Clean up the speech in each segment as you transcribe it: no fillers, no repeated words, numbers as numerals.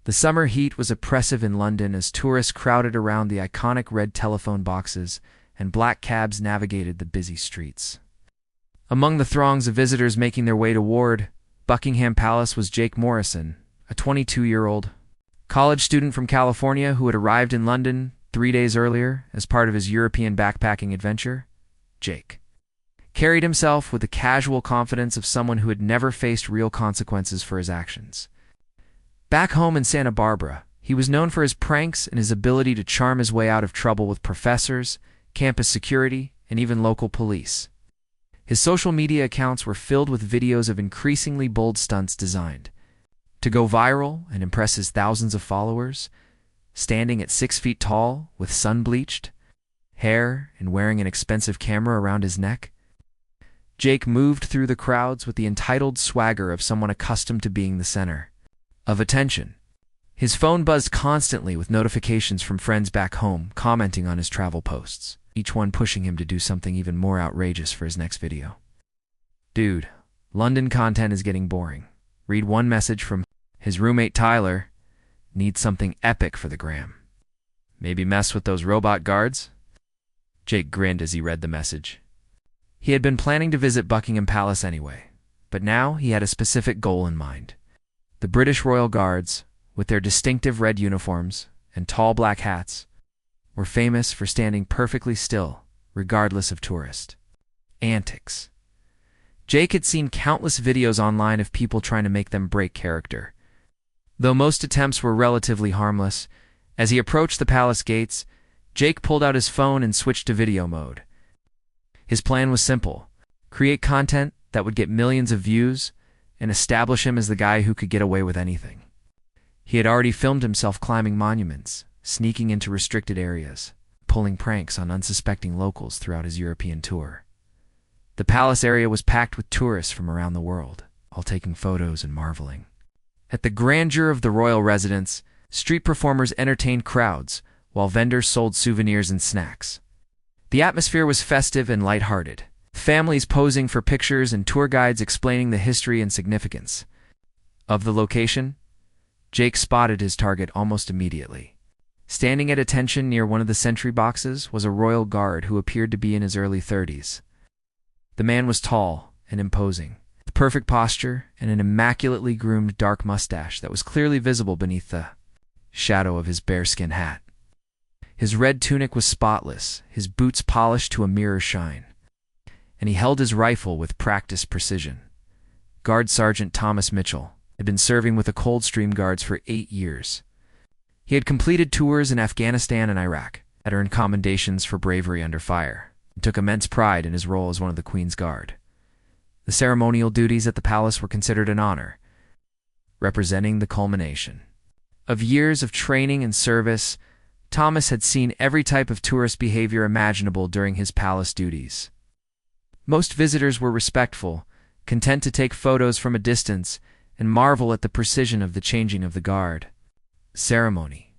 The summer heat was oppressive in London as tourists crowded around the iconic red telephone boxes and black cabs navigated the busy streets. Among the throngs of visitors making their way toward Buckingham Palace was Jake Morrison, a 22-year-old college student from California who had arrived in London 3 days earlier as part of his European backpacking adventure. Jake carried himself with the casual confidence of someone who had never faced real consequences for his actions. Back home in Santa Barbara, he was known for his pranks and his ability to charm his way out of trouble with professors, campus security, and even local police. His social media accounts were filled with videos of increasingly bold stunts designed to go viral and impress his thousands of followers. Standing at 6 feet tall, with sun-bleached hair and wearing an expensive camera around his neck, Jake moved through the crowds with the entitled swagger of someone accustomed to being the center of attention. His phone buzzed constantly with notifications from friends back home commenting on his travel posts, each one pushing him to do something even more outrageous for his next video. "Dude, London content is getting boring." Read one message from his roommate Tyler. "Need something epic for the gram. Maybe mess with those robot guards?" Jake grinned as he read the message. He had been planning to visit Buckingham Palace anyway, but now he had a specific goal in mind. The British Royal Guards, with their distinctive red uniforms and tall black hats, were famous for standing perfectly still, regardless of tourist antics. Jake had seen countless videos online of people trying to make them break character. Though most attempts were relatively harmless, as he approached the palace gates, Jake pulled out his phone and switched to video mode. His plan was simple: create content that would get millions of views and establish him as the guy who could get away with anything. He had already filmed himself climbing monuments, sneaking into restricted areas, pulling pranks on unsuspecting locals throughout his European tour. The palace area was packed with tourists from around the world, all taking photos and marveling at the grandeur of the royal residence. Street performers entertained crowds, while vendors sold souvenirs and snacks. The atmosphere was festive and lighthearted, families posing for pictures and tour guides explaining the history and significance of the location. Jake spotted his target almost immediately. Standing at attention near one of the sentry boxes was a royal guard who appeared to be in his early 30s. The man was tall and imposing, with perfect posture and an immaculately groomed dark mustache that was clearly visible beneath the shadow of his bearskin hat. His red tunic was spotless, his boots polished to a mirror shine, and he held his rifle with practiced precision. Guard Sergeant Thomas Mitchell had been serving with the Coldstream Guards for 8 years. He had completed tours in Afghanistan and Iraq, had earned commendations for bravery under fire, and took immense pride in his role as one of the Queen's Guard. The ceremonial duties at the palace were considered an honor, representing the culmination of years of training and service. Thomas had seen every type of tourist behavior imaginable during his palace duties. Most visitors were respectful, content to take photos from a distance and marvel at the precision of the changing of the guard ceremony.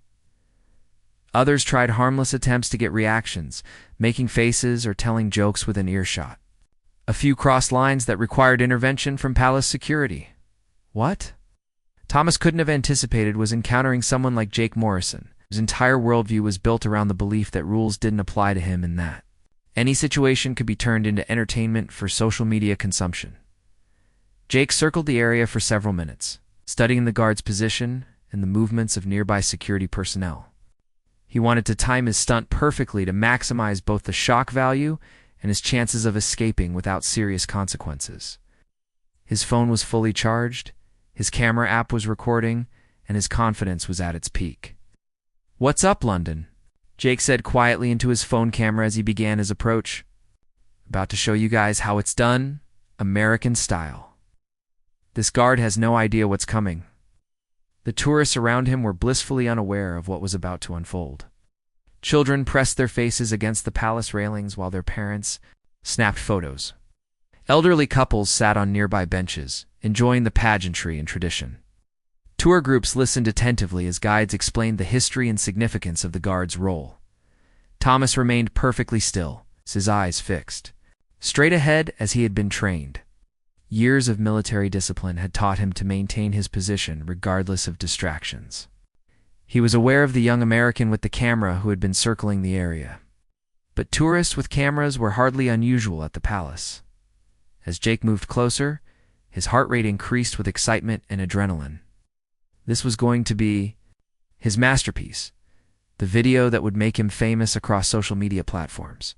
Others tried harmless attempts to get reactions, making faces or telling jokes within earshot. A few crossed lines that required intervention from palace security. What Thomas couldn't have anticipated was encountering someone like Jake Morrison, whose entire worldview was built around the belief that rules didn't apply to him and that any situation could be turned into entertainment for social media consumption. Jake circled the area for several minutes, studying the guard's position and the movements of nearby security personnel. He wanted to time his stunt perfectly to maximize both the shock value and his chances of escaping without serious consequences. His phone was fully charged, his camera app was recording, and his confidence was at its peak. "What's up, London?" Jake said quietly into his phone camera as he began his approach. "About to show you guys how it's done, American style." This guard has no idea what's coming. The tourists around him were blissfully unaware of what was about to unfold. Children pressed their faces against the palace railings while their parents snapped photos. Elderly couples sat on nearby benches, enjoying the pageantry and tradition. Tour groups listened attentively as guides explained the history and significance of the guard's role. Thomas remained perfectly still, his eyes fixed straight ahead as he had been trained. Years of military discipline had taught him to maintain his position regardless of distractions. He was aware of the young American with the camera who had been circling the area. But tourists with cameras were hardly unusual at the palace. As Jake moved closer, his heart rate increased with excitement and adrenaline. This was going to be his masterpiece, the video that would make him famous across social media platforms.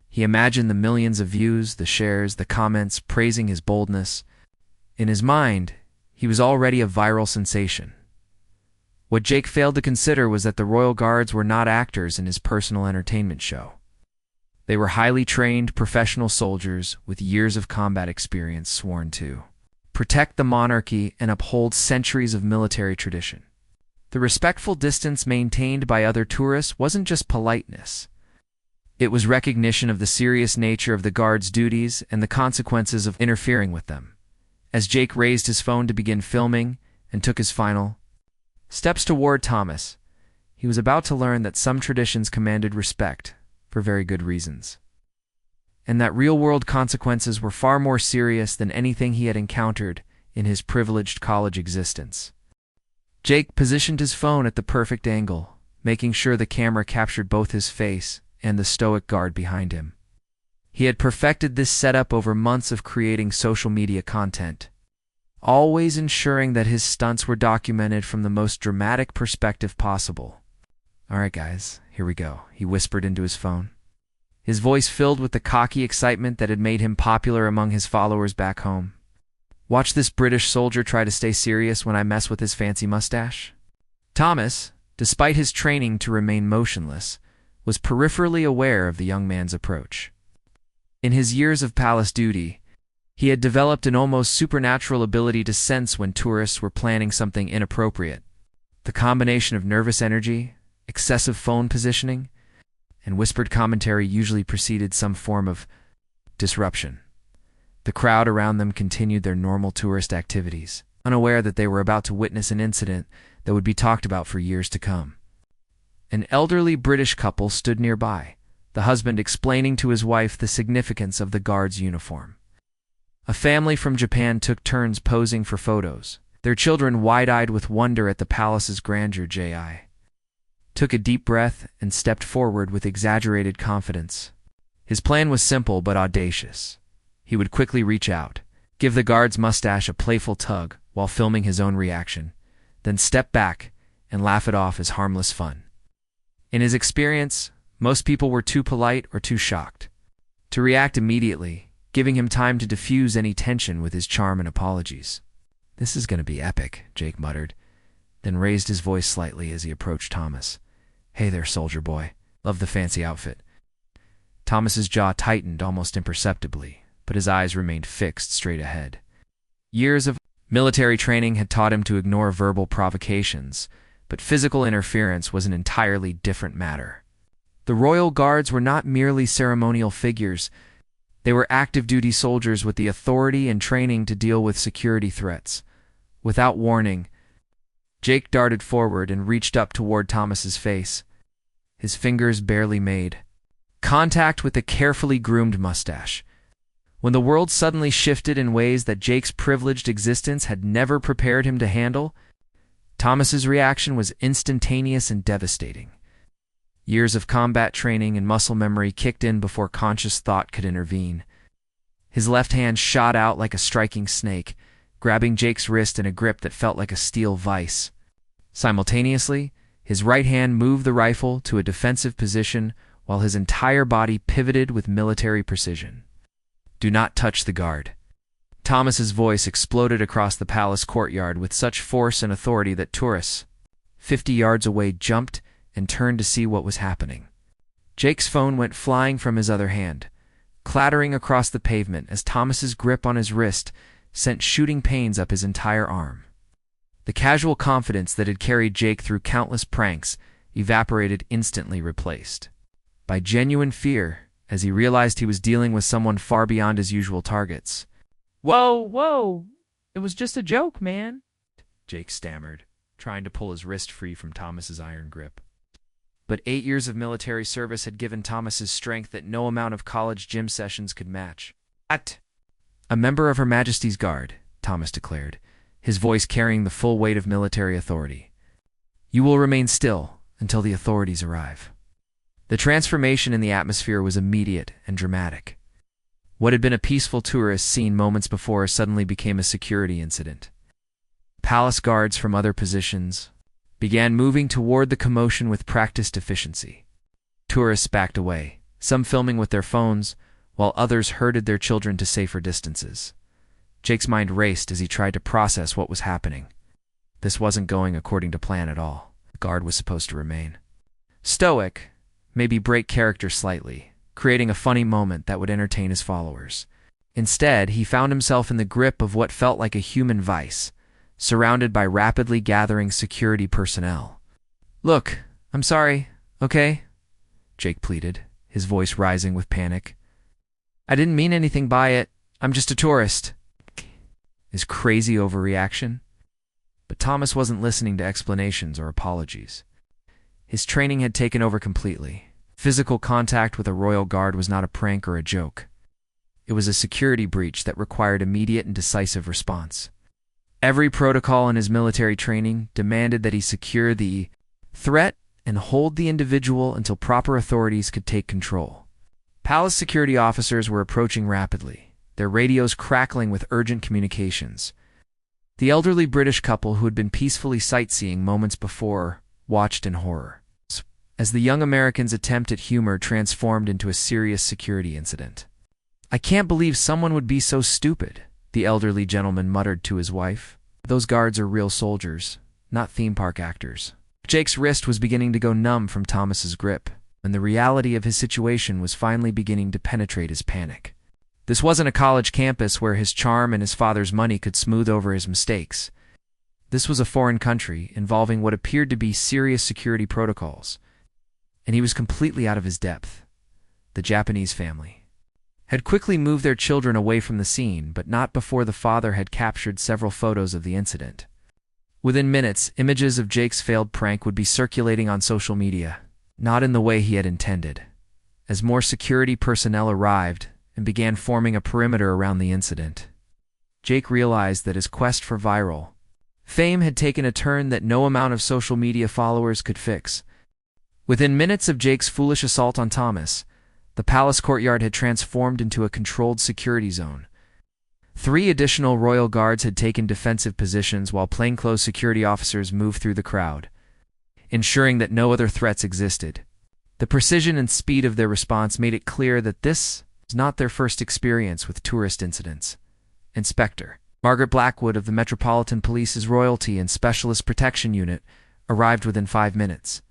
He imagined the millions of views, the shares, the comments praising his boldness. In his mind, he was already a viral sensation. What Jake failed to consider was that the royal guards were not actors in his personal entertainment show. They were highly trained professional soldiers with years of combat experience sworn to protect the monarchy and uphold centuries of military tradition. The respectful distance maintained by other tourists wasn't just politeness. It was recognition of the serious nature of the guards' duties and the consequences of interfering with them. As Jake raised his phone to begin filming and took his final steps toward Thomas, he was about to learn that some traditions commanded respect for very good reasons, and that real-world consequences were far more serious than anything he had encountered in his privileged college existence. Jake positioned his phone at the perfect angle, making sure the camera captured both his face and the stoic guard behind him. He had perfected this setup over months of creating social media content, always ensuring that his stunts were documented from the most dramatic perspective possible. "All right, guys, here we go," he whispered into his phone, his voice filled with the cocky excitement that had made him popular among his followers back home. "Watch this British soldier try to stay serious when I mess with his fancy mustache." Thomas, despite his training to remain motionless, was peripherally aware of the young man's approach. In his years of palace duty, he had developed an almost supernatural ability to sense when tourists were planning something inappropriate. The combination of nervous energy, excessive phone positioning, and whispered commentary usually preceded some form of disruption. The crowd around them continued their normal tourist activities, unaware that they were about to witness an incident that would be talked about for years to come. An elderly British couple stood nearby, the husband explaining to his wife the significance of the guard's uniform. A family from Japan took turns posing for photos, their children wide-eyed with wonder at the palace's grandeur. J.I. took a deep breath and stepped forward with exaggerated confidence. His plan was simple but audacious. He would quickly reach out, give the guard's mustache a playful tug while filming his own reaction, then step back and laugh it off as harmless fun. In his experience, most people were too polite or too shocked to react immediately, giving him time to diffuse any tension with his charm and apologies. "This is going to be epic," Jake muttered, then raised his voice slightly as he approached Thomas. "Hey there, soldier boy. Love the fancy outfit." Thomas's jaw tightened almost imperceptibly, but his eyes remained fixed straight ahead. Years of military training had taught him to ignore verbal provocations, but physical interference was an entirely different matter. The royal guards were not merely ceremonial figures. They were active-duty soldiers with the authority and training to deal with security threats. Without warning, Jake darted forward and reached up toward Thomas's face. His fingers barely made contact with the carefully groomed mustache. When the world suddenly shifted in ways that Jake's privileged existence had never prepared him to handle, Thomas's reaction was instantaneous and devastating. Years of combat training and muscle memory kicked in before conscious thought could intervene. His left hand shot out like a striking snake, grabbing Jake's wrist in a grip that felt like a steel vice. Simultaneously, his right hand moved the rifle to a defensive position while his entire body pivoted with military precision. "Do not touch the guard." Thomas's voice exploded across the palace courtyard with such force and authority that tourists 50 yards away jumped and turned to see what was happening. Jake's phone went flying from his other hand, clattering across the pavement as Thomas's grip on his wrist sent shooting pains up his entire arm. The casual confidence that had carried Jake through countless pranks evaporated, instantly replaced by genuine fear as he realized he was dealing with someone far beyond his usual targets. Whoa, it was just a joke, man," Jake stammered, trying to pull his wrist free from Thomas's iron grip. But 8 years of military service had given Thomas's strength that no amount of college gym sessions could match. "A member of Her Majesty's Guard," Thomas declared, his voice carrying the full weight of military authority. You will remain still until the authorities arrive." The transformation in the atmosphere was immediate and dramatic. What had been a peaceful tourist scene moments before suddenly became a security incident. Palace guards from other positions began moving toward the commotion with practiced efficiency. Tourists backed away, some filming with their phones, while others herded their children to safer distances. Jake's mind raced as he tried to process what was happening. This wasn't going according to plan at all. The guard was supposed to remain stoic, maybe break character slightly, creating a funny moment that would entertain his followers. Instead, he found himself in the grip of what felt like a human vice, surrounded by rapidly gathering security personnel. "Look, I'm sorry, okay?" Jake pleaded, his voice rising with panic. "I didn't mean anything by it. I'm just a tourist." His crazy overreaction? But Thomas wasn't listening to explanations or apologies. His training had taken over completely. Physical contact with a royal guard was not a prank or a joke. It was a security breach that required immediate and decisive response. Every protocol in his military training demanded that he secure the threat and hold the individual until proper authorities could take control. Palace security officers were approaching rapidly, their radios crackling with urgent communications. The elderly British couple who had been peacefully sightseeing moments before watched in horror, as the young American's attempt at humor transformed into a serious security incident. "I can't believe someone would be so stupid," the elderly gentleman muttered to his wife. "Those guards are real soldiers, not theme park actors." Jake's wrist was beginning to go numb from Thomas's grip, and the reality of his situation was finally beginning to penetrate his panic. This wasn't a college campus where his charm and his father's money could smooth over his mistakes. This was a foreign country involving what appeared to be serious security protocols, and he was completely out of his depth. The Japanese family had quickly moved their children away from the scene, but not before the father had captured several photos of the incident. Within minutes, images of Jake's failed prank would be circulating on social media, not in the way he had intended. As more security personnel arrived and began forming a perimeter around the incident, Jake realized that his quest for viral fame had taken a turn that no amount of social media followers could fix. Within minutes of Jake's foolish assault on Thomas, the palace courtyard had transformed into a controlled security zone. 3 additional royal guards had taken defensive positions while plainclothes security officers moved through the crowd, ensuring that no other threats existed. The precision and speed of their response made it clear that this was not their first experience with tourist incidents. Inspector Margaret Blackwood of the Metropolitan Police's Royalty and Specialist Protection Unit arrived within 5 minutes,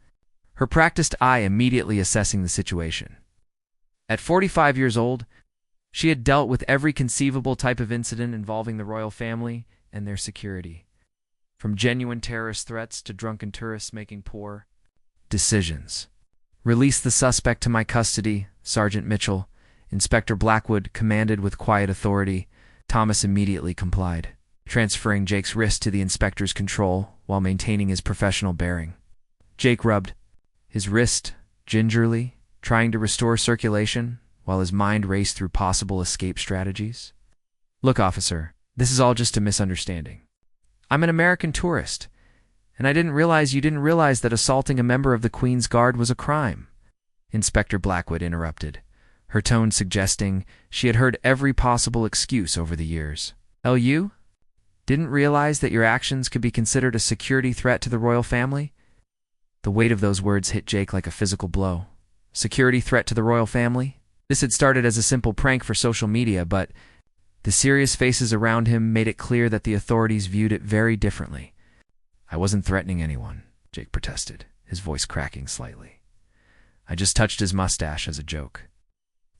her practiced eye immediately assessing the situation. At 45 years old, she had dealt with every conceivable type of incident involving the royal family and their security, from genuine terrorist threats to drunken tourists making poor decisions. "Release the suspect to my custody, Sergeant Mitchell," Inspector Blackwood commanded with quiet authority. Thomas immediately complied, transferring Jake's wrist to the inspector's control while maintaining his professional bearing. Jake rubbed his wrist gingerly, trying to restore circulation while his mind raced through possible escape strategies. "Look, officer, this is all just a misunderstanding. I'm an American tourist, and I didn't realize you didn't realize that assaulting a member of the Queen's Guard was a crime," Inspector Blackwood interrupted, her tone suggesting she had heard every possible excuse over the years. "You didn't realize that your actions could be considered a security threat to the royal family?" The weight of those words hit Jake like a physical blow. Security threat to the royal family? This had started as a simple prank for social media, but the serious faces around him made it clear that the authorities viewed it very differently. "I wasn't threatening anyone," Jake protested, his voice cracking slightly. "I just touched his mustache as a joke.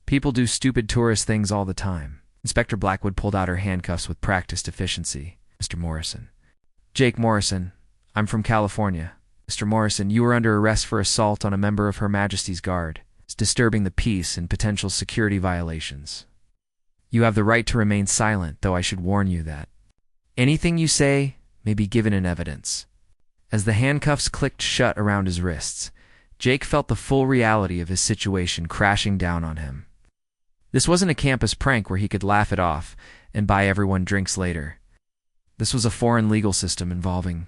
People do stupid tourist things all the time." Inspector Blackwood pulled out her handcuffs with practiced efficiency. "Mr. Morrison." "Jake Morrison. I'm from California. Mr. Morrison, you are under arrest for assault on a member of Her Majesty's Guard. It's disturbing the peace and potential security violations. You have the right to remain silent, though I should warn you that anything you say may be given in evidence." As the handcuffs clicked shut around his wrists, Jake felt the full reality of his situation crashing down on him. This wasn't a campus prank where he could laugh it off and buy everyone drinks later. This was a foreign legal system involving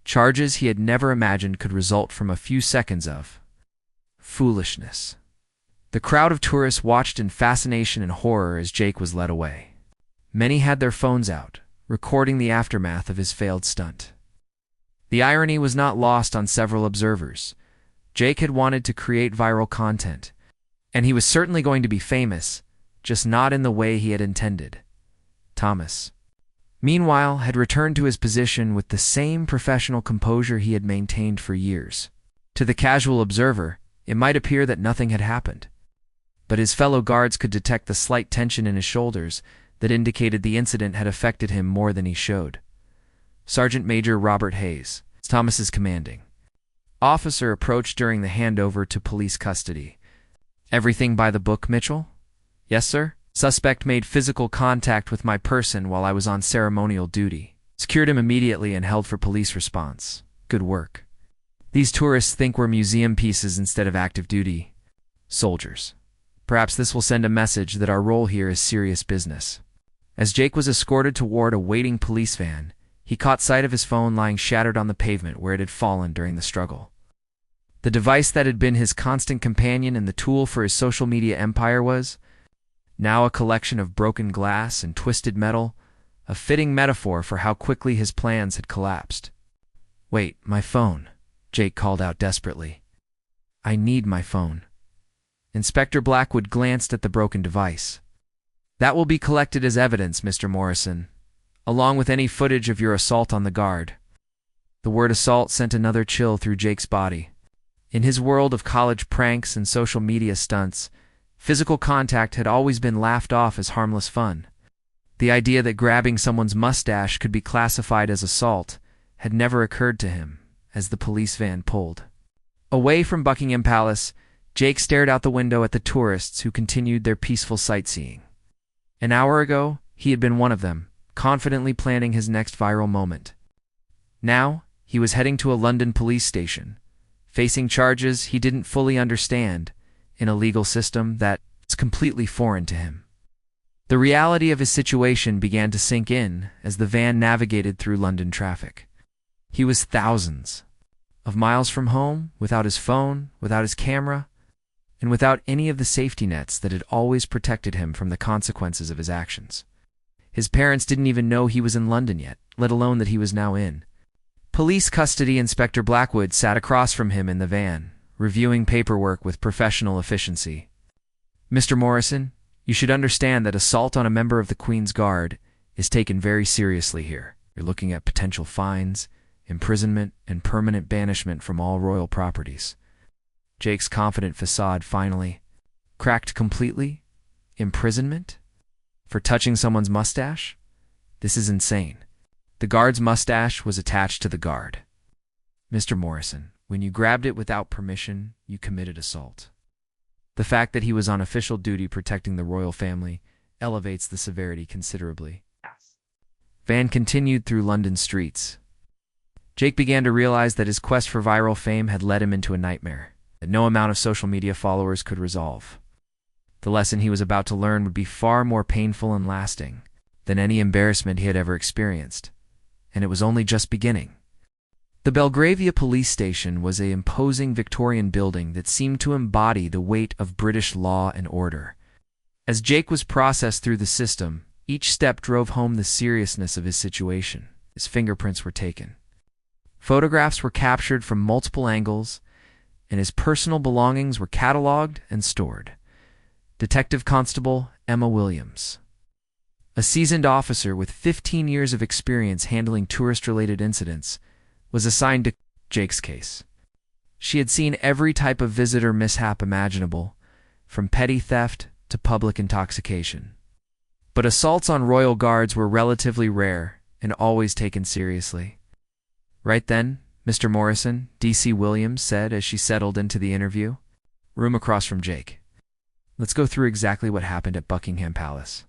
charges he had never imagined could result from a few seconds of foolishness. The crowd of tourists watched in fascination and horror as Jake was led away. Many had their phones out, recording the aftermath of his failed stunt. The irony was not lost on several observers. Jake had wanted to create viral content, and he was certainly going to be famous, just not in the way he had intended. Thomas, meanwhile, had returned to his position with the same professional composure he had maintained for years. To the casual observer, it might appear that nothing had happened, but his fellow guards could detect the slight tension in his shoulders that indicated the incident had affected him more than he showed. Sergeant Major Robert Hayes, Thomas's commanding officer, approached during the handover to police custody. "Everything by the book, Mitchell?" "Yes, sir. Suspect made physical contact with my person while I was on ceremonial duty. Secured him immediately and held for police response. Good work. These tourists think we're museum pieces instead of active duty soldiers. Perhaps this will send a message that our role here is serious business." As Jake was escorted toward a waiting police van, he caught sight of his phone lying shattered on the pavement where it had fallen during the struggle. The device that had been his constant companion and the tool for his social media empire was now a collection of broken glass and twisted metal, a fitting metaphor for how quickly his plans had collapsed. "Wait, my phone," Jake called out desperately. "I need my phone." Inspector Blackwood glanced at the broken device. "That will be collected as evidence, Mr. Morrison, along with any footage of your assault on the guard." The word assault sent another chill through Jake's body. In his world of college pranks and social media stunts, physical contact had always been laughed off as harmless fun. The idea that grabbing someone's mustache could be classified as assault had never occurred to him as the police van pulled away from Buckingham Palace. Jake stared out the window at the tourists who continued their peaceful sightseeing. An hour ago, he had been one of them, confidently planning his next viral moment. Now, he was heading to a London police station, facing charges he didn't fully understand in a legal system that was completely foreign to him. The reality of his situation began to sink in as the van navigated through London traffic. He was thousands of miles from home, without his phone, without his camera, and without any of the safety nets that had always protected him from the consequences of his actions. His parents didn't even know he was in London yet, let alone that he was now in police custody. Inspector Blackwood sat across from him in the van, reviewing paperwork with professional efficiency. "Mr. Morrison, you should understand that assault on a member of the Queen's Guard is taken very seriously here. You're looking at potential fines, imprisonment, and permanent banishment from all royal properties." Jake's confident facade finally cracked completely. Imprisonment? For touching someone's mustache? This is insane. The guard's mustache was attached to the guard. "Mr. Morrison, when you grabbed it without permission, you committed assault. The fact that he was on official duty protecting the royal family elevates the severity considerably." Van continued through London streets. Jake began to realize that his quest for viral fame had led him into a nightmare that no amount of social media followers could resolve. The lesson he was about to learn would be far more painful and lasting than any embarrassment he had ever experienced, and it was only just beginning. The Belgravia police station was an imposing Victorian building that seemed to embody the weight of British law and order. As Jake was processed through the system, each step drove home the seriousness of his situation. His fingerprints were taken. Photographs were captured from multiple angles, and his personal belongings were cataloged and stored. Detective Constable Emma Williams, a seasoned officer with 15 years of experience handling tourist-related incidents, was assigned to Jake's case. She had seen every type of visitor mishap imaginable, from petty theft to public intoxication. But assaults on royal guards were relatively rare and always taken seriously. "Right then, Mr. Morrison," D.C. Williams said as she settled into the interview, room across from Jake. "Let's go through exactly what happened at Buckingham Palace."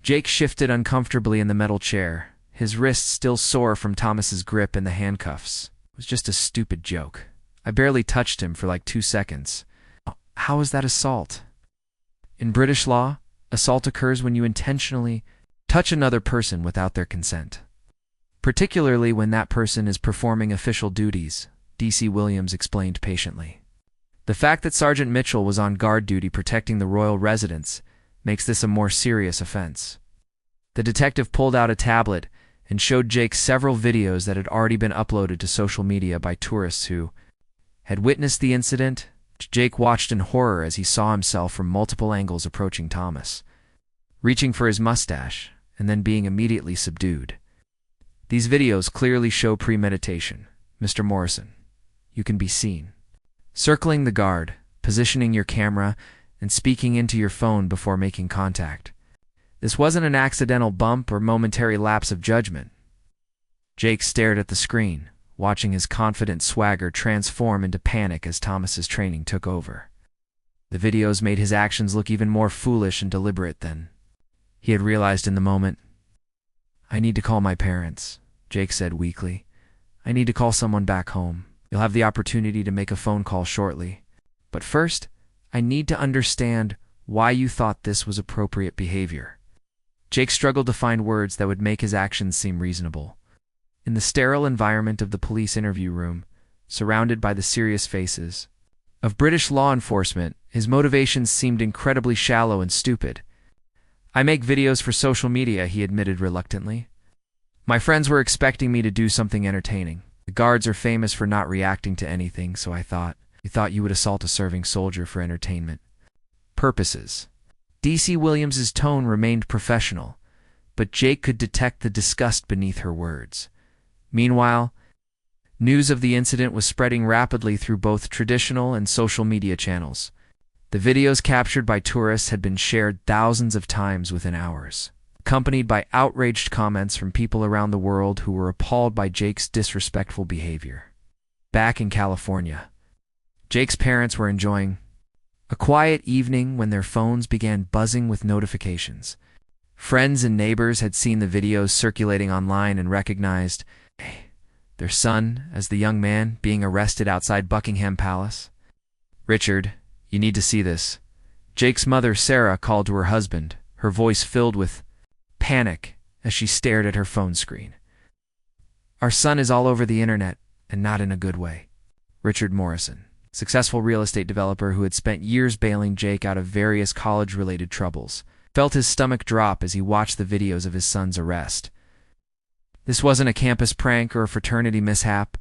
Jake shifted uncomfortably in the metal chair, his wrists still sore from Thomas's grip and the handcuffs. "It was just a stupid joke. I barely touched him for like 2 seconds. How is that assault?" "In British law, assault occurs when you intentionally touch another person without their consent. particularly when that person is performing official duties, D.C. Williams explained patiently. The fact that Sergeant Mitchell was on guard duty protecting the royal residence makes this a more serious offense. The detective pulled out a tablet and showed Jake several videos that had already been uploaded to social media by tourists who had witnessed the incident. Jake watched in horror as he saw himself from multiple angles approaching Thomas, reaching for his mustache, and then being immediately subdued. These videos clearly show premeditation. Mr. Morrison, you can be seen circling the guard, positioning your camera, and speaking into your phone before making contact. This wasn't an accidental bump or momentary lapse of judgment. Jake stared at the screen, watching his confident swagger transform into panic as Thomas's training took over. The videos made his actions look even more foolish and deliberate than he had realized in the moment. "I need to call my parents," Jake said weakly. "I need to call someone back home. You'll have the opportunity to make a phone call shortly. But first, I need to understand why you thought this was appropriate behavior." Jake struggled to find words that would make his actions seem reasonable. In the sterile environment of the police interview room, surrounded by the serious faces of British law enforcement, his motivations seemed incredibly shallow and stupid. "I make videos for social media," he admitted reluctantly. "My friends were expecting me to do something entertaining. The guards are famous for not reacting to anything, so I thought you would assault a serving soldier for entertainment purposes." D.C. Williams's tone remained professional, but Jake could detect the disgust beneath her words. Meanwhile, news of the incident was spreading rapidly through both traditional and social media channels. The videos captured by tourists had been shared thousands of times within hours, accompanied by outraged comments from people around the world who were appalled by Jake's disrespectful behavior. Back in California, Jake's parents were enjoying a quiet evening when their phones began buzzing with notifications. Friends and neighbors had seen the videos circulating online and recognized their son as the young man being arrested outside Buckingham Palace. "Richard, you need to see this." Jake's mother, Sarah, called to her husband, her voice filled with panic as she stared at her phone screen. "Our son is all over the internet, and not in a good way." Richard Morrison, successful real estate developer who had spent years bailing Jake out of various college-related troubles, felt his stomach drop as he watched the videos of his son's arrest. This wasn't a campus prank or a fraternity mishap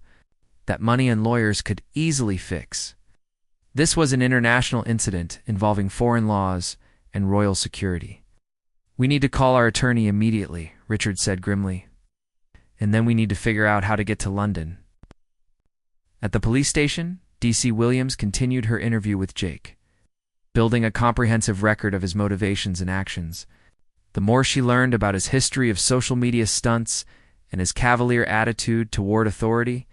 that money and lawyers could easily fix. This was an international incident involving foreign laws and royal security. "We need to call our attorney immediately," Richard said grimly. "And then we need to figure out how to get to London." At the police station, D.C. Williams continued her interview with Jake, building a comprehensive record of his motivations and actions. The more she learned about his history of social media stunts and his cavalier attitude toward authority,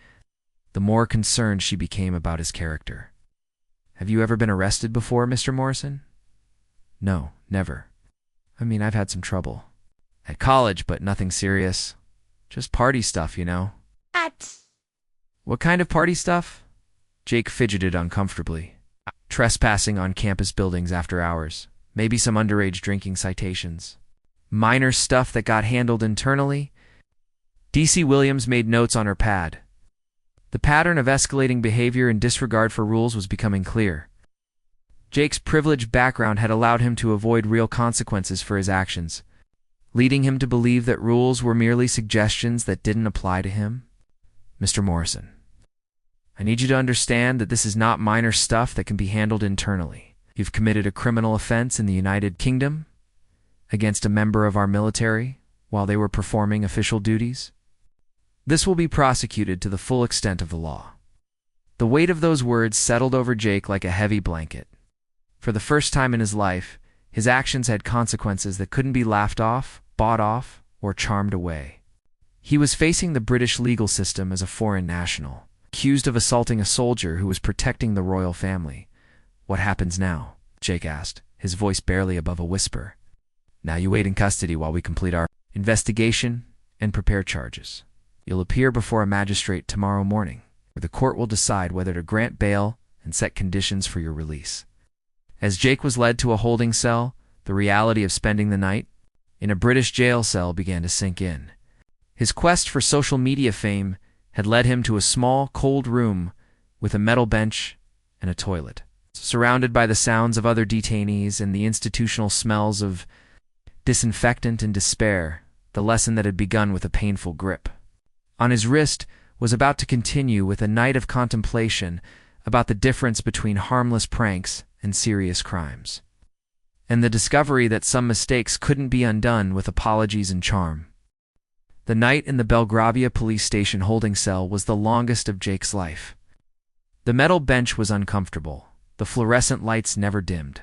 the more concerned she became about his character. "Have you ever been arrested before, Mr. Morrison?" "No, never. I mean, I've had some trouble at college, but nothing serious. Just party stuff, you know." "What kind of party stuff?" Jake fidgeted uncomfortably. "Trespassing on campus buildings after hours. Maybe some underage drinking citations. Minor stuff that got handled internally." D.C. Williams made notes on her pad. The pattern of escalating behavior and disregard for rules was becoming clear. Jake's privileged background had allowed him to avoid real consequences for his actions, leading him to believe that rules were merely suggestions that didn't apply to him. "Mr. Morrison, I need you to understand that this is not minor stuff that can be handled internally. You've committed a criminal offense in the United Kingdom against a member of our military while they were performing official duties. This will be prosecuted to the full extent of the law." The weight of those words settled over Jake like a heavy blanket. For the first time in his life, his actions had consequences that couldn't be laughed off, bought off, or charmed away. He was facing the British legal system as a foreign national, accused of assaulting a soldier who was protecting the royal family. "What happens now?" Jake asked, his voice barely above a whisper. "Now you wait in custody while we complete our investigation and prepare charges. You'll appear before a magistrate tomorrow morning, where the court will decide whether to grant bail and set conditions for your release." As Jake was led to a holding cell, the reality of spending the night in a British jail cell began to sink in. His quest for social media fame had led him to a small, cold room with a metal bench and a toilet. Surrounded by the sounds of other detainees and the institutional smells of disinfectant and despair, the lesson that had begun with a painful grip on his wrist was about to continue with a night of contemplation about the difference between harmless pranks and serious crimes, and the discovery that some mistakes couldn't be undone with apologies and charm. The night in the Belgravia police station holding cell was the longest of Jake's life. The metal bench was uncomfortable, the fluorescent lights never dimmed,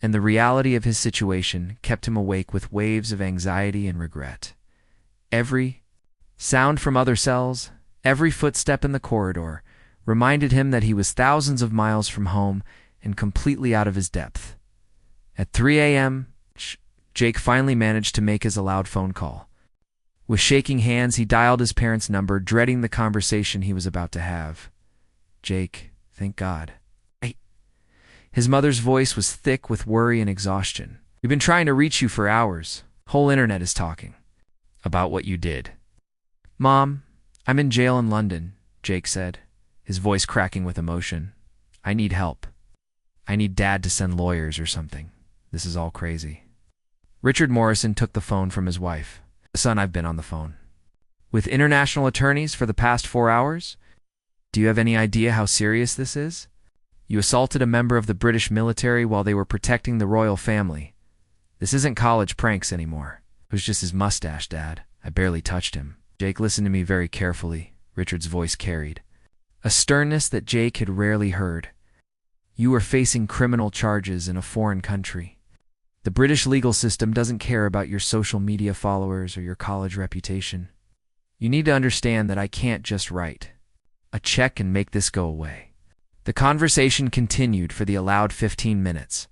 and the reality of his situation kept him awake with waves of anxiety and regret. Every sound from other cells, every footstep in the corridor, reminded him that he was thousands of miles from home and completely out of his depth. At 3 a.m., Jake finally managed to make his allowed phone call. With shaking hands, he dialed his parents' number, dreading the conversation he was about to have. "Jake, thank God." His mother's voice was thick with worry and exhaustion. "We've been trying to reach you for hours. Whole internet is talking about what you did." "Mom, I'm in jail in London," Jake said, his voice cracking with emotion. "I need help. I need Dad to send lawyers or something. This is all crazy." Richard Morrison took the phone from his wife. "Son, I've been on the phone with international attorneys for the past 4 hours. Do you have any idea how serious this is? You assaulted a member of the British military while they were protecting the royal family. This isn't college pranks anymore. It was just his mustache, Dad. I barely touched him." "Jake, listen to me very carefully," Richard's voice carried a sternness that Jake had rarely heard. "You are facing criminal charges in a foreign country. The British legal system doesn't care about your social media followers or your college reputation. You need to understand that I can't just write a check and make this go away." The conversation continued for the allowed 15 minutes,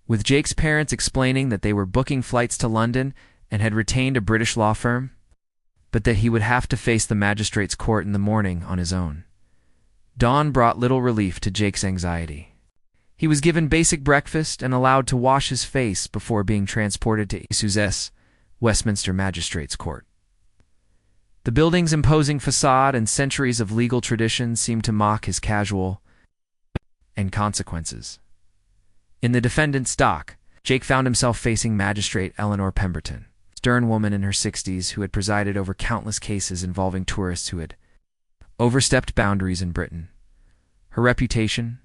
with Jake's parents explaining that they were booking flights to London and had retained a British law firm, but that he would have to face the magistrate's court in the morning on his own. Dawn brought little relief to Jake's anxiety. He was given basic breakfast and allowed to wash his face before being transported to Isuze's Westminster Magistrates' Court. The building's imposing facade and centuries of legal tradition seemed to mock his casual and consequences. In the defendant's dock, Jake found himself facing Magistrate Eleanor Pemberton, a stern woman in her 60s who had presided over countless cases involving tourists who had overstepped boundaries in Britain. Her reputation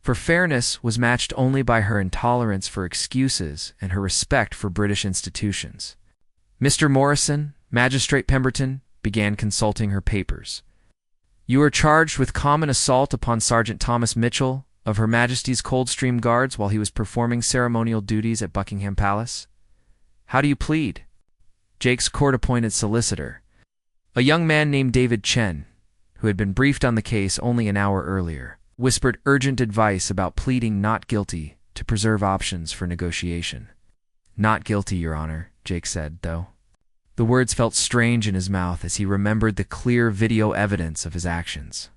for fairness was matched only by her intolerance for excuses and her respect for British institutions. "Mr. Morrison," Magistrate Pemberton began consulting her papers. "You are charged with common assault upon Sergeant Thomas Mitchell of Her Majesty's Coldstream Guards while he was performing ceremonial duties at Buckingham Palace. How do you plead?" Jake's court-appointed solicitor, a young man named David Chen, who had been briefed on the case only an hour earlier, whispered urgent advice about pleading not guilty to preserve options for negotiation. "Not guilty, Your Honor," Jake said, though. The words felt strange in his mouth as he remembered the clear video evidence of his actions.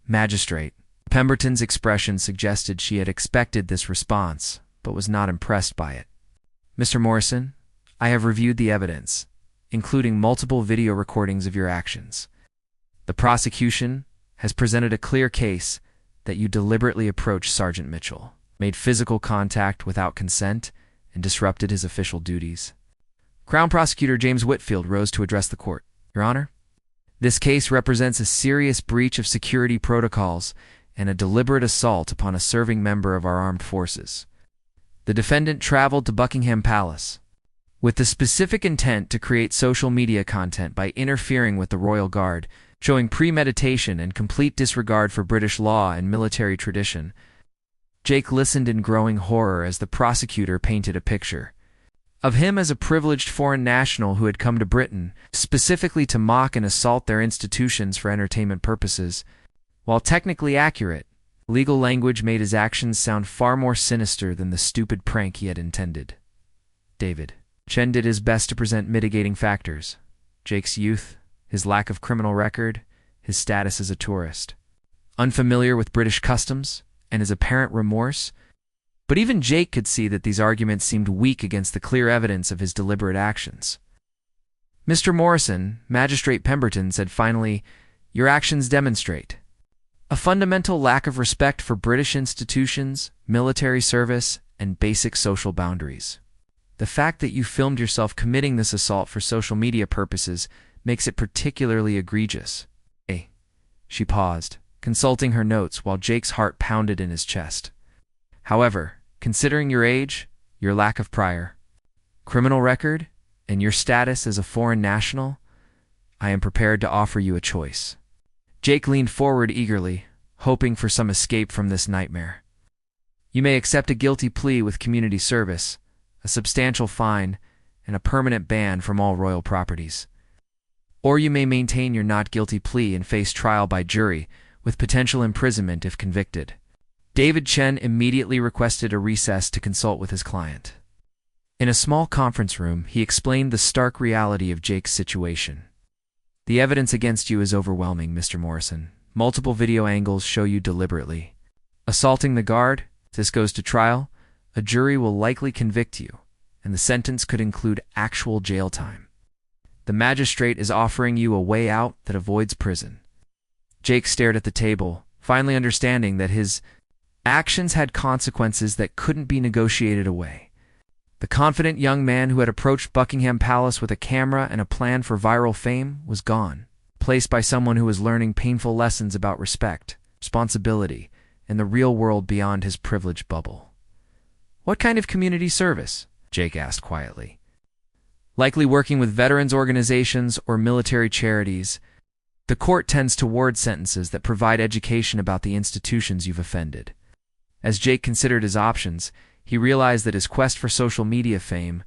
"Magistrate." Pemberton's expression suggested she had expected this response, but was not impressed by it. "Mr. Morrison, I have reviewed the evidence, including multiple video recordings of your actions. The prosecution has presented a clear case that you deliberately approached Sergeant Mitchell, made physical contact without consent, and disrupted his official duties." Crown Prosecutor James Whitfield rose to address the court. "Your Honor, this case represents a serious breach of security protocols and a deliberate assault upon a serving member of our armed forces. The defendant traveled to Buckingham Palace with the specific intent to create social media content by interfering with the Royal Guard, showing premeditation and complete disregard for British law and military tradition." Jake listened in growing horror as the prosecutor painted a picture of him as a privileged foreign national who had come to Britain specifically to mock and assault their institutions for entertainment purposes. While technically accurate, legal language made his actions sound far more sinister than the stupid prank he had intended. David Chen did his best to present mitigating factors: Jake's youth, his lack of criminal record, his status as a tourist, unfamiliar with British customs, and his apparent remorse. But even Jake could see that these arguments seemed weak against the clear evidence of his deliberate actions. Mr. Morrison, Magistrate Pemberton said finally, "Your actions demonstrate a fundamental lack of respect for British institutions, military service, and basic social boundaries. The fact that you filmed yourself committing this assault for social media purposes makes it particularly egregious." She paused, consulting her notes while Jake's heart pounded in his chest. "However, considering your age, your lack of prior criminal record, and your status as a foreign national, I am prepared to offer you a choice." Jake leaned forward eagerly, hoping for some escape from this nightmare. "You may accept a guilty plea with community service, a substantial fine, and a permanent ban from all royal properties. Or you may maintain your not guilty plea and face trial by jury, with potential imprisonment if convicted." David Chen immediately requested a recess to consult with his client. In a small conference room, he explained the stark reality of Jake's situation. "The evidence against you is overwhelming, Mr. Morrison. Multiple video angles show you deliberately assaulting the guard. If this goes to trial, a jury will likely convict you, and the sentence could include actual jail time. The magistrate is offering you a way out that avoids prison." Jake stared at the table, finally understanding that his actions had consequences that couldn't be negotiated away. The confident young man who had approached Buckingham Palace with a camera and a plan for viral fame was gone, placed by someone who was learning painful lessons about respect, responsibility, and the real world beyond his privileged bubble. "What kind of community service?" Jake asked quietly. "Likely working with veterans organizations or military charities. The court tends to award sentences that provide education about the institutions you've offended." As Jake considered his options, he realized that his quest for social media fame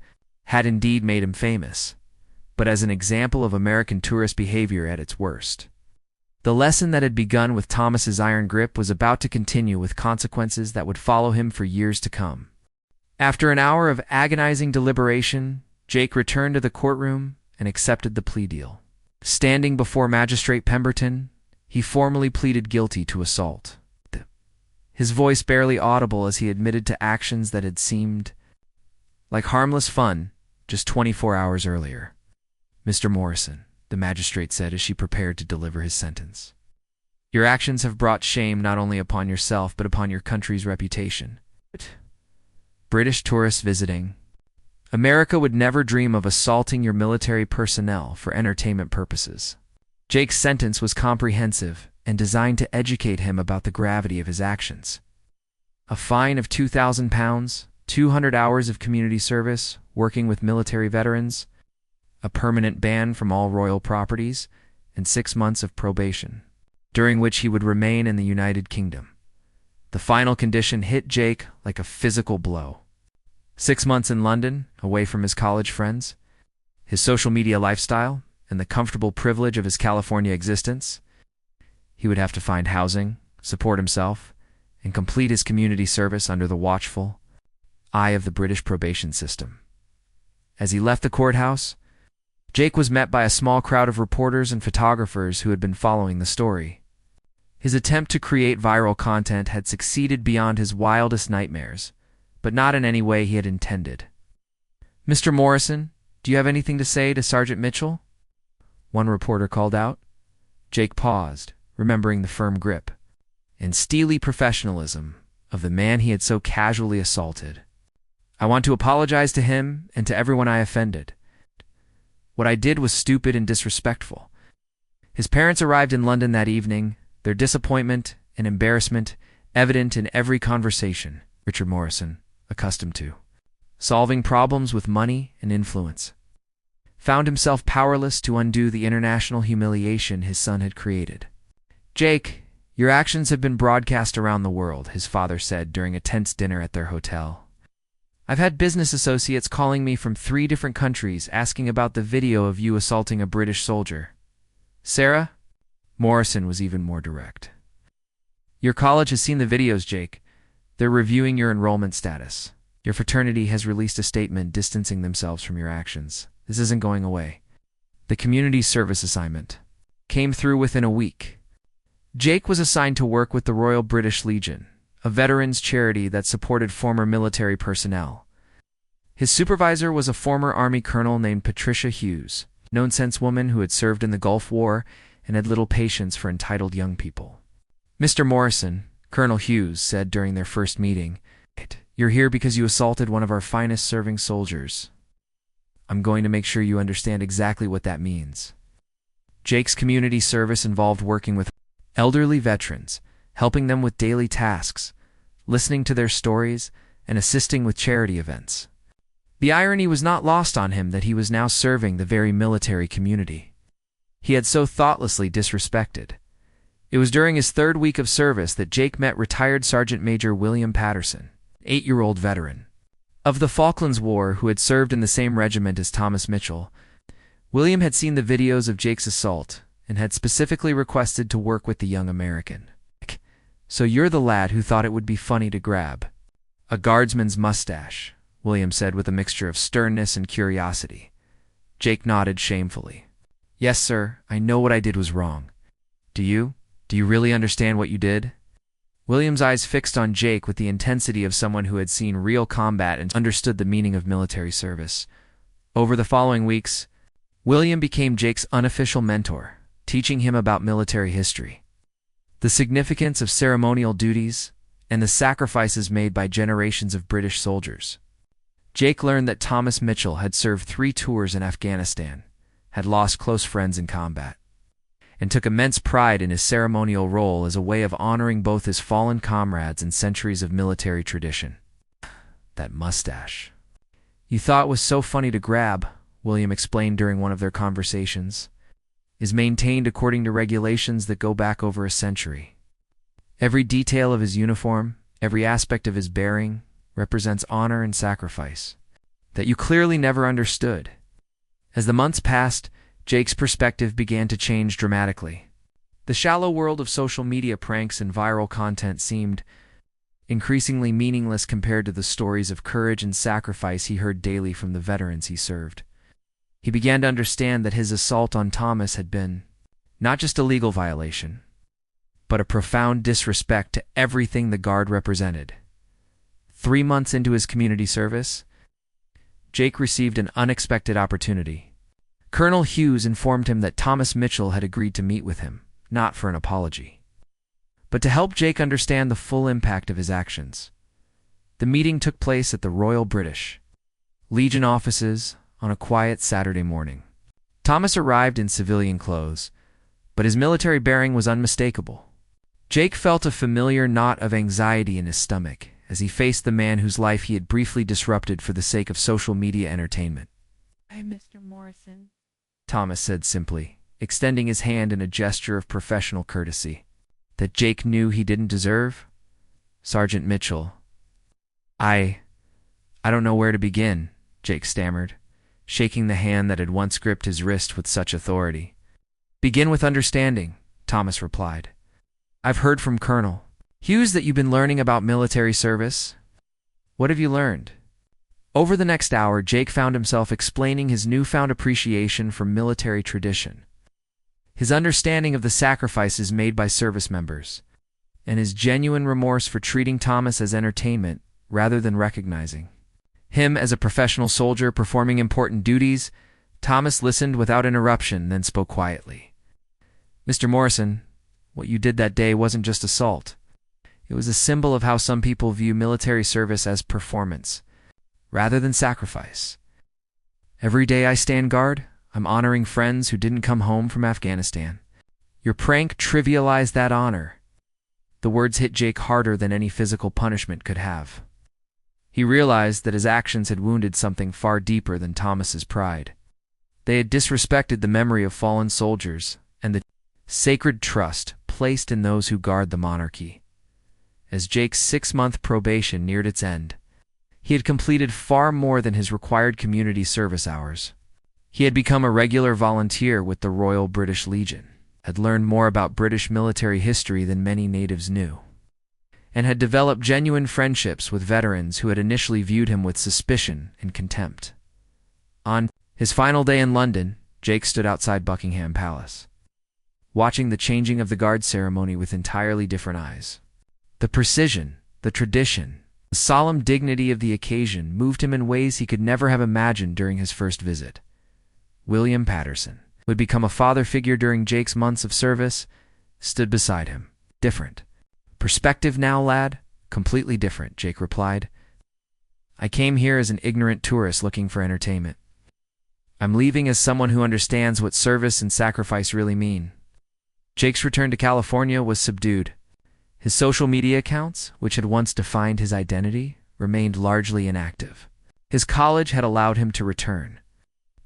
had indeed made him famous, but as an example of American tourist behavior at its worst. The lesson that had begun with Thomas's iron grip was about to continue with consequences that would follow him for years to come. After an hour of agonizing deliberation, Jake returned to the courtroom and accepted the plea deal. Standing before Magistrate Pemberton, he formally pleaded guilty to assault, his voice barely audible as he admitted to actions that had seemed like harmless fun just 24 hours earlier. "Mr. Morrison," the magistrate said as she prepared to deliver his sentence, "your actions have brought shame not only upon yourself but upon your country's reputation. British tourists visiting America would never dream of assaulting your military personnel for entertainment purposes." Jake's sentence was comprehensive and designed to educate him about the gravity of his actions. A fine of £2,000, 200 hours of community service, working with military veterans, a permanent ban from all royal properties, and 6 months of probation, during which he would remain in the United Kingdom. The final condition hit Jake like a physical blow. 6 months in London, away from his college friends, his social media lifestyle, and the comfortable privilege of his California existence. He would have to find housing, support himself, and complete his community service under the watchful eye of the British probation system. As he left the courthouse, Jake was met by a small crowd of reporters and photographers who had been following the story. His attempt to create viral content had succeeded beyond his wildest nightmares, but not in any way he had intended. "Mr. Morrison, do you have anything to say to Sergeant Mitchell?" one reporter called out. Jake paused, remembering the firm grip and steely professionalism of the man he had so casually assaulted. "I want to apologize to him and to everyone I offended. What I did was stupid and disrespectful." His parents arrived in London that evening, their disappointment and embarrassment evident in every conversation. Richard Morrison, accustomed to solving problems with money and influence, found himself powerless to undo the international humiliation his son had created. "Jake, your actions have been broadcast around the world," his father said during a tense dinner at their hotel. "I've had business associates calling me from 3 different countries asking about the video of you assaulting a British soldier. Sarah?" Morrison was even more direct. "Your college has seen the videos, Jake. They're reviewing your enrollment status. Your fraternity has released a statement distancing themselves from your actions. This isn't going away." The community service assignment came through within a week. Jake was assigned to work with the Royal British Legion, a veterans charity that supported former military personnel. His supervisor was a former Army colonel named Patricia Hughes. no-nonsense woman who had served in the Gulf War and had little patience for entitled young people. Mr. Morrison, Colonel Hughes, said during their first meeting, "You're here because you assaulted one of our finest serving soldiers. I'm going to make sure you understand exactly what that means." Jake's community service involved working with elderly veterans, helping them with daily tasks, listening to their stories, and assisting with charity events. The irony was not lost on him that he was now serving the very military community he had so thoughtlessly disrespected. It was during his third week of service that Jake met retired Sergeant Major William Patterson, an 8-year-old veteran of the Falklands War who had served in the same regiment as Thomas Mitchell. William had seen the videos of Jake's assault and had specifically requested to work with the young American. "So you're the lad who thought it would be funny to grab a guardsman's mustache," William said with a mixture of sternness and curiosity. Jake nodded shamefully. "Yes, sir, I know what I did was wrong. Do you? Do you really understand what you did?" William's eyes fixed on Jake with the intensity of someone who had seen real combat and understood the meaning of military service. Over the following weeks, William became Jake's unofficial mentor, teaching him about military history, the significance of ceremonial duties, and the sacrifices made by generations of British soldiers. Jake learned that Thomas Mitchell had served 3 tours in Afghanistan, had lost close friends in combat, and took immense pride in his ceremonial role as a way of honoring both his fallen comrades and centuries of military tradition. "That mustache you thought was so funny to grab," William explained during one of their conversations, "is maintained according to regulations that go back over a century. Every detail of his uniform, every aspect of his bearing, represents honor and sacrifice that you clearly never understood." As the months passed, Jake's perspective began to change dramatically. The shallow world of social media pranks and viral content seemed increasingly meaningless compared to the stories of courage and sacrifice he heard daily from the veterans he served. He began to understand that his assault on Thomas had been not just a legal violation, but a profound disrespect to everything the Guard represented. 3 months into his community service, Jake received an unexpected opportunity. Colonel Hughes informed him that Thomas Mitchell had agreed to meet with him, not for an apology, but to help Jake understand the full impact of his actions. The meeting took place at the Royal British Legion offices on a quiet Saturday morning. Thomas arrived in civilian clothes, but his military bearing was unmistakable. Jake felt a familiar knot of anxiety in his stomach as he faced the man whose life he had briefly disrupted for the sake of social media entertainment. "Hi, Mr. Morrison," Thomas said simply, extending his hand in a gesture of professional courtesy that Jake knew he didn't deserve. "Sergeant Mitchell, I don't know where to begin," Jake stammered, shaking the hand that had once gripped his wrist with such authority. "Begin with understanding," Thomas replied. "I've heard from Colonel Hughes that you've been learning about military service. What have you learned?" Over the next hour, Jake found himself explaining his newfound appreciation for military tradition, his understanding of the sacrifices made by service members, and his genuine remorse for treating Thomas as entertainment rather than recognizing him as a professional soldier performing important duties. Thomas listened without interruption, then spoke quietly. "Mr. Morrison, what you did that day wasn't just assault. It was a symbol of how some people view military service as performance, rather than sacrifice. Every day I stand guard, I'm honoring friends who didn't come home from Afghanistan. Your prank trivialized that honor." The words hit Jake harder than any physical punishment could have. He realized that his actions had wounded something far deeper than Thomas's pride. They had disrespected the memory of fallen soldiers and the sacred trust placed in those who guard the monarchy. As Jake's 6-month probation neared its end, he had completed far more than his required community service hours. He had become a regular volunteer with the Royal British Legion, had learned more about British military history than many natives knew, and had developed genuine friendships with veterans who had initially viewed him with suspicion and contempt. On his final day in London, Jake stood outside Buckingham Palace, watching the changing of the Guard ceremony with entirely different eyes. The precision, the tradition, the solemn dignity of the occasion moved him in ways he could never have imagined during his first visit. William Patterson, who had become a father figure during Jake's months of service, stood beside him. Different. Perspective now, lad? Completely different, Jake replied. I came here as an ignorant tourist looking for entertainment. I'm leaving as someone who understands what service and sacrifice really mean. Jake's return to California was subdued. His social media accounts, which had once defined his identity, remained largely inactive. His college had allowed him to return,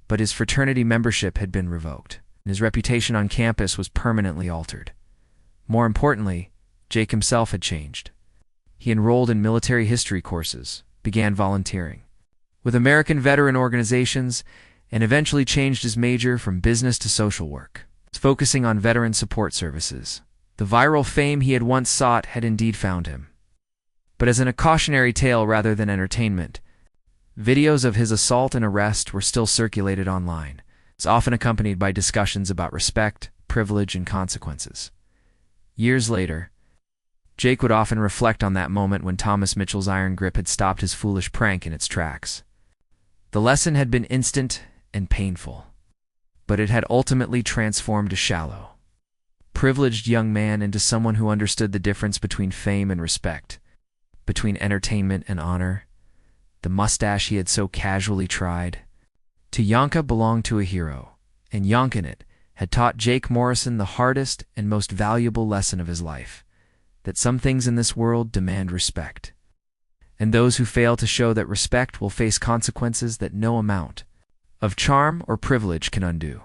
but his fraternity membership had been revoked, and his reputation on campus was permanently altered. More importantly, Jake himself had changed. He enrolled in military history courses, began volunteering with American veteran organizations, and eventually changed his major from business to social work, focusing on veteran support services. The viral fame he had once sought had indeed found him. But as in a cautionary tale rather than entertainment, videos of his assault and arrest were still circulated online. It's often accompanied by discussions about respect, privilege, and consequences. Years later, Jake would often reflect on that moment when Thomas Mitchell's iron grip had stopped his foolish prank in its tracks. The lesson had been instant and painful, but it had ultimately transformed a shallow, privileged young man into someone who understood the difference between fame and respect, between entertainment and honor. The mustache he had so casually tried. To Yank belonged to a hero, and Yank in it had taught Jake Morrison the hardest and most valuable lesson of his life, that some things in this world demand respect, and those who fail to show that respect will face consequences that no amount of charm or privilege can undo.